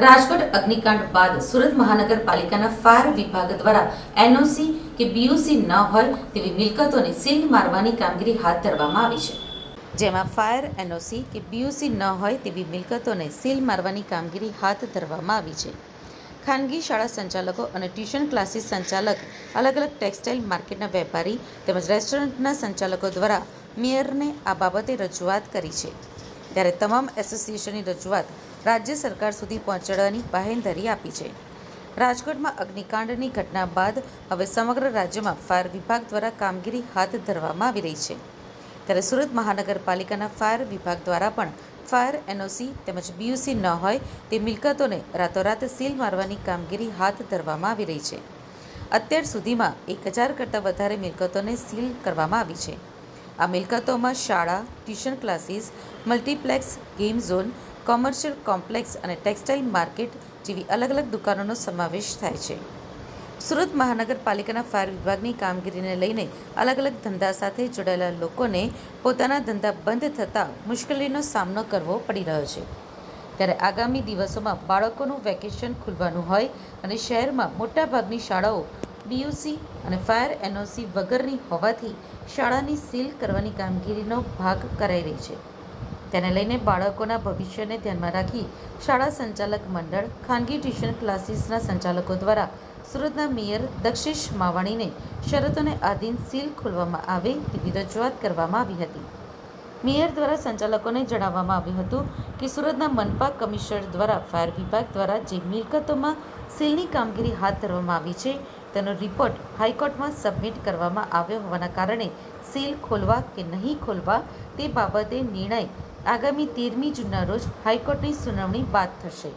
રાજકોટ અગ્નિકાંડ બાદ સુરત મહાનગરપાલિકાના ફાયર વિભાગ દ્વારા એનઓસી કે બીઓસી ન હોય તેવી મિલકતોને સીલ મારવાની કામગીરી હાથ ધરવામાં આવી છે, જેમાં ફાયર એનઓસી કે બીઓસી ન હોય તેવી મિલકતોને સીલ મારવાની કામગીરી હાથ ધરવામાં આવી છે. ખાનગી શાળા સંચાલકો અને ટ્યુશન ક્લાસીસ સંચાલક, અલગ અલગ ટેક્સટાઇલ માર્કેટના વેપારી તેમજ રેસ્ટોરન્ટના સંચાલકો દ્વારા મેયરને આ બાબતે રજૂઆત કરી છે. ત્યારે તમામ એસોસિએશનની રજૂઆત રાજ્ય સરકાર સુધી પહોંચાડવાની બાહેંધરી આપી છે. રાજકોટમાં અગ્નિકાંડની ઘટના બાદ હવે સમગ્ર રાજ્યમાં ફાયર વિભાગ દ્વારા કામગીરી હાથ ધરવામાં આવી રહી છે. ત્યારે સુરત મહાનગરપાલિકાના ફાયર વિભાગ દ્વારા પણ ફાયર એનઓસી તેમજ બીઓસી ન હોય તે મિલકતોને રાતોરાત સીલ મારવાની કામગીરી હાથ ધરવામાં આવી રહી છે. અત્યાર સુધીમાં 1000 કરતાં વધારે મિલકતોને સીલ કરવામાં આવી છે. આ મિલકતોમાં શાળા, tuition classes, multiplex, game zone, commercial complex અને ટેક્સટાઇલ માર્કેટ જેવી અલગ અલગ દુકાનોનો સમાવેશ થાય છે. સુરત મહાનગરપાલિકાના ફાયર વિભાગની કામગીરીને લઈને અલગ અલગ ધંધા સાથે જોડાયેલા લોકોને પોતાના ધંધા બંધ થતાં મુશ્કેલીનો સામનો કરવો પડી રહ્યો છે. ત્યારે આગામી દિવસોમાં બાળકોનું વેકેશન ખુલવાનું હોય અને શહેરમાં મોટાભાગની શાળાઓ બીઓસી અને ફાયર એનઓસી વગરની હોવાથી શાળાની સીલ કરવાની કામગીરીનો ભાગ કરાઈ રહી છે. તેને લઈને બાળકોના ભવિષ્યને ધ્યાનમાં રાખી શાળા સંચાલક મંડળ, ખાનગી ટ્યુશન ક્લાસીસના સંચાલકો દ્વારા સુરતના મેયર દક્ષિશ માવાણીને શરતોને આધીન સીલ ખોલવામાં આવે તેવી રજૂઆત કરવામાં આવી હતી. મેયર દ્વારા સંચાલકોને જણાવવામાં આવ્યું હતું કે સુરતના મનપા કમિશનર દ્વારા ફાયર વિભાગ દ્વારા જે મિલકતોમાં સીલની કામગીરી હાથ ધરવામાં આવી છે તેનો રિપોર્ટ હાઈકોર્ટમાં સબમિટ કરવામાં આવ્યો હોવાના કારણે સીલ ખોલવા કે નહીં ખોલવા તે બાબતે નિર્ણય આગામી 13મી જૂનના રોજ હાઈકોર્ટની સુનાવણી બાદ થશે.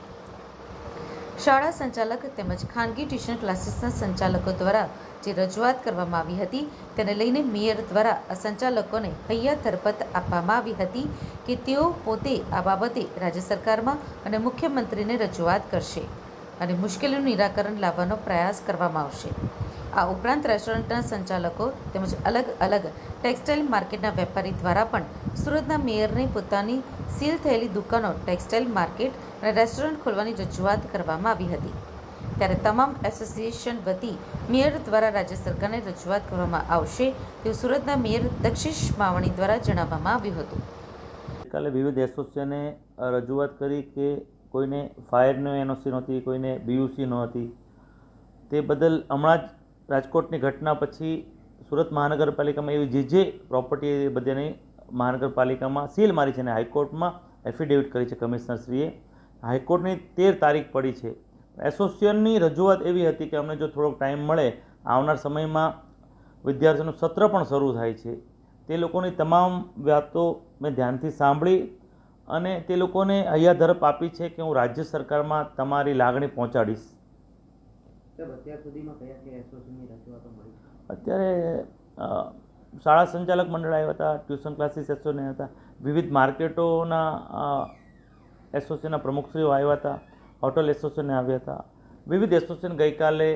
શાળા સંચાલક તેમજ ખાનગી ટ્યુશન ક્લાસીસના સંચાલકો દ્વારા જે રજૂઆત કરવામાં આવી હતી તેને લઈને મેયર દ્વારા આ સંચાલકોને હૈયા ધરપત આપવામાં આવી હતી કે તેઓ પોતે આ બાબતે રાજ્ય સરકારમાં અને મુખ્યમંત્રીને રજૂઆત કરશે અને મુશ્કેલીનું નિરાકરણ લાવવાનો પ્રયાસ કરવામાં આવશે. આ ઉપરાંત રેસ્ટોરન્ટના સંચાલકો તેમજ અલગ અલગ ટેક્સટાઇલ માર્કેટના વેપારી દ્વારા પણ સુરતના મેયરને પોતાની સીલ થયેલી દુકાનો, ટેક્સટાઇલ માર્કેટ અને રેસ્ટોરન્ટ ખોલવાની રજૂઆત કરવામાં આવી હતી. ત્યારે તમામ એસોસિએશન વતી મેયર દ્વારા રાજ્ય સરકારને રજૂઆત કરવામાં આવશે તેવું સુરતના મેયર દક્ષિશ માવાણી દ્વારા જણાવવામાં આવ્યું હતું. ગઈકાલે વિવિધ એસોસિએશને રજૂઆત કરી કે કોઈને ફાયરની એનઓસી નહોતી, કોઈને બીયુસી નહોતી. તે બદલ હમણાં જ રાજકોટની ઘટના પછી સુરત મહાનગરપાલિકામાં એવી જે પ્રોપર્ટી બધાની મહાનગરપાલિકામાં સીલ મારી છે અને હાઈકોર્ટમાં એફિડેવિટ કરી છે કમિશનરશ્રીએ. હાઈકોર્ટની 13 તારીખ પડી છે. એસોસિએશનની રજૂઆત એવી હતી કે અમને જો થોડોક ટાઈમ મળે, આવનાર સમયમાં વિદ્યાર્થીઓનું સત્ર પણ શરૂ થાય છે, તે લોકોની તમામ વાતો મેં ધ્યાનથી સાંભળી અને તે લોકોને હૈયાધરપ આપી છે કે હું રાજ્ય સરકારમાં તમારી લાગણી પહોંચાડીશ. અત્યારે શાળા સંચાલક મંડળ આવ્યા હતા, ટ્યુશન ક્લાસીસ એસોસિએશન હતા, વિવિધ માર્કેટોના એસોસિએશનના પ્રમુખશ્રીઓ આવ્યા હતા, હોટલ એસોસિએશન આવ્યા હતા. વિવિધ એસોસિએશન ગઈકાલે